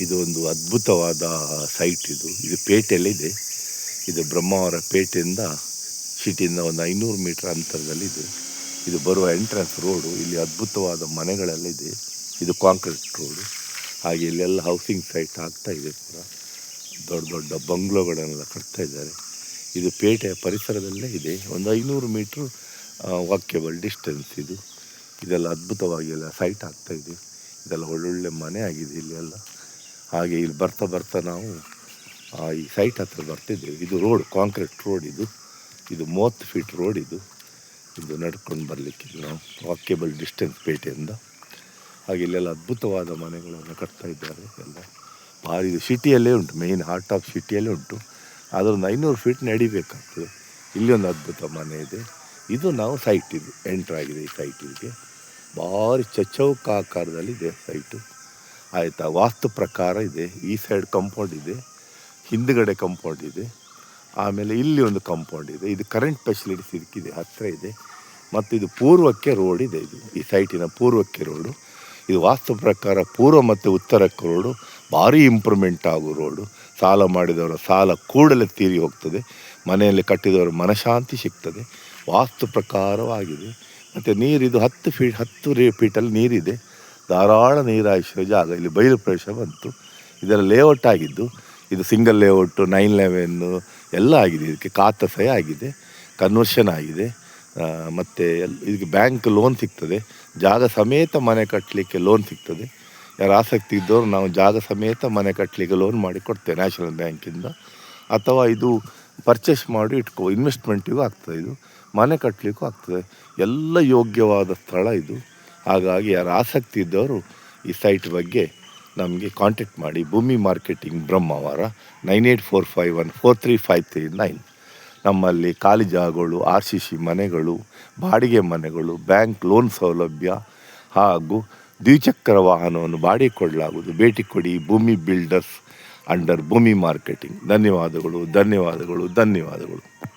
ಇದು ಒಂದು ಅದ್ಭುತವಾದ ಸೈಟ್. ಇದು ಪೇಟೆಯಲ್ಲಿದೆ. ಇದು ಬ್ರಹ್ಮಾವರ ಪೇಟೆಯಿಂದ ಸಿಟಿಯಿಂದ ಒಂದು 500 ಮೀಟರ್ ಅಂತರದಲ್ಲಿದೆ. ಇದು ಬರುವ ಎಂಟ್ರೆನ್ಸ್ ರೋಡು. ಇಲ್ಲಿ ಅದ್ಭುತವಾದ ಮನೆಗಳೆಲ್ಲ ಇದೆ. ಇದು ಕಾಂಕ್ರೀಟ್ ರೋಡು. ಹಾಗೆ ಇಲ್ಲೆಲ್ಲ ಹೌಸಿಂಗ್ ಸೈಟ್ ಆಗ್ತಾ ಇದೆ. ಪೂರ ದೊಡ್ಡ ದೊಡ್ಡ ಬಂಗ್ಲೋಗಳನ್ನೆಲ್ಲ ಕಟ್ತಾ ಇದ್ದಾರೆ. ಇದು ಪೇಟೆಯ ಪರಿಸರದಲ್ಲೇ ಇದೆ. ಒಂದು 500 ಮೀಟ್ರ್ ವಾಕ್ಯಬಲ್ ಡಿಸ್ಟೆನ್ಸ್ ಇದು. ಇದೆಲ್ಲ ಅದ್ಭುತವಾಗಿ ಎಲ್ಲ ಸೈಟ್ ಆಗ್ತಾಯಿದೆ. ಇದೆಲ್ಲ ಒಳ್ಳೊಳ್ಳೆ ಮನೆ ಆಗಿದೆ ಇಲ್ಲೆಲ್ಲ. ಹಾಗೆ ಇಲ್ಲಿ ಬರ್ತಾ ಬರ್ತಾ ನಾವು ಈ ಸೈಟ್ ಹತ್ರ ಬರ್ತಿದ್ದೇವೆ. ಇದು ರೋಡ್, ಕಾಂಕ್ರೀಟ್ ರೋಡ್. ಇದು 30 ಫೀಟ್ ರೋಡ್. ಇದು ನಡ್ಕೊಂಡು ಬರಲಿಕ್ಕೆ ನಾವು ವಾಕ್ಯಬಲ್ ಡಿಸ್ಟೆನ್ಸ್ ಪೇಟೆಯಿಂದ. ಹಾಗೆ ಇಲ್ಲೆಲ್ಲ ಅದ್ಭುತವಾದ ಮನೆಗಳನ್ನು ಕಟ್ತಾ ಇದ್ದಾರೆ ಎಲ್ಲ. ಭಾರಿ ಇದು ಸಿಟಿಯಲ್ಲೇ ಉಂಟು, ಮೇಯ್ನ್ ಹಾರ್ಟ್ ಆಫ್ ಸಿಟಿಯಲ್ಲೇ ಉಂಟು. ಅದರೊಂದು 500 ಫೀಟ್ ನಡಿಬೇಕಾಗ್ತದೆ. ಇಲ್ಲಿ ಒಂದು ಅದ್ಭುತ ಮನೆ ಇದೆ. ಇದು ನಾವು ಸೈಟ್ ಎಂಟ್ರಾಗಿದೆ ಈ ಸೈಟಿಗೆ. ಭಾರಿ ಚೌಕಾಕಾರದಲ್ಲಿದೆ ಸೈಟು. ಆಯಿತಾ, ವಾಸ್ತು ಪ್ರಕಾರ ಇದೆ. ಈ ಸೈಡ್ ಕಂಪೌಂಡ್ ಇದೆ, ಹಿಂದುಗಡೆ ಕಂಪೌಂಡ್ ಇದೆ, ಆಮೇಲೆ ಇಲ್ಲಿ ಒಂದು ಕಂಪೌಂಡ್ ಇದೆ. ಇದು ಕರೆಂಟ್ ಫೆಸಿಲಿಟೀಸ್ ಇದಕ್ಕಿದೆ, ಹತ್ತಿರ ಇದೆ. ಮತ್ತು ಇದು ಪೂರ್ವಕ್ಕೆ ರೋಡ್ ಇದೆ. ಈ ಸೈಟಿನ ಪೂರ್ವಕ್ಕೆ ರೋಡು. ಇದು ವಾಸ್ತು ಪ್ರಕಾರ ಪೂರ್ವ ಮತ್ತು ಉತ್ತರಕ್ಕೆ ರೋಡು. ಭಾರಿ ಇಂಪ್ರೂವ್ಮೆಂಟ್ ಆಗೋ ರೋಡು. ಸಾಲ ಮಾಡಿದವರ ಸಾಲ ಕೂಡಲೇ ತೀರಿ ಹೋಗ್ತದೆ. ಮನೆಯಲ್ಲಿ ಕಟ್ಟಿದವರ ಮನಶಾಂತಿ ಸಿಗ್ತದೆ. ವಾಸ್ತು ಪ್ರಕಾರವಾಗಿದೆ. ಮತ್ತು ನೀರಿದು 10 ಫೀಟಲ್ಲಿ ನೀರಿದೆ. ಧಾರಾಳ ನೀರಾಯಿಸುವ ಜಾಗ. ಇಲ್ಲಿ ಬಯಲು ಪ್ರದೇಶ ಬಂತು. ಇದರ ಲೇಔಟ್ ಆಗಿದ್ದು, ಇದು ಸಿಂಗಲ್ ಲೇಔಟು, 911 ಎಲ್ಲ ಆಗಿದೆ. ಇದಕ್ಕೆ ಖಾತಸೆ ಆಗಿದೆ, ಕನ್ವರ್ಷನ್ ಆಗಿದೆ. ಮತ್ತು ಇದಕ್ಕೆ ಬ್ಯಾಂಕ್ ಲೋನ್ ಸಿಗ್ತದೆ. ಜಾಗ ಸಮೇತ ಮನೆ ಕಟ್ಟಲಿಕ್ಕೆ ಲೋನ್ ಸಿಗ್ತದೆ. ಯಾರು ಆಸಕ್ತಿ ಇದ್ದವರು ನಾವು ಜಾಗ ಸಮೇತ ಮನೆ ಕಟ್ಟಲಿಕ್ಕೆ ಲೋನ್ ಮಾಡಿ ಕೊಡ್ತೇವೆ ನ್ಯಾಷನಲ್ ಬ್ಯಾಂಕಿಂದ. ಅಥವಾ ಇದು ಪರ್ಚೇಸ್ ಮಾಡಿ ಇನ್ವೆಸ್ಟ್ಮೆಂಟಿಗೂ ಆಗ್ತದೆ. ಇದು ಮನೆ ಕಟ್ಟಲಿಕ್ಕೂ ಆಗ್ತದೆ. ಎಲ್ಲ ಯೋಗ್ಯವಾದ ಸ್ಥಳ ಇದು. ಹಾಗಾಗಿ ಯಾರು ಆಸಕ್ತಿ ಇದ್ದವರು ಈ ಸೈಟ್ ಬಗ್ಗೆ ನಮಗೆ ಕಾಂಟ್ಯಾಕ್ಟ್ ಮಾಡಿ. ಭೂಮಿ ಮಾರ್ಕೆಟಿಂಗ್ ಬ್ರಹ್ಮಾವರ 9845143539. ನಮ್ಮಲ್ಲಿ ಖಾಲಿ ಜಾಗಗಳು, RCC ಮನೆಗಳು, ಬಾಡಿಗೆ ಮನೆಗಳು, ಬ್ಯಾಂಕ್ ಲೋನ್ ಸೌಲಭ್ಯ ಹಾಗೂ ದ್ವಿಚಕ್ರ ವಾಹನವನ್ನು ಬಾಡಿಗೆ ಕೊಡಲಾಗುವುದು. ಭೇಟಿ ಕೊಡಿ. ಭೂಮಿ ಬಿಲ್ಡರ್ಸ್ ಅಂಡರ್ ಭೂಮಿ ಮಾರ್ಕೆಟಿಂಗ್. ಧನ್ಯವಾದಗಳು.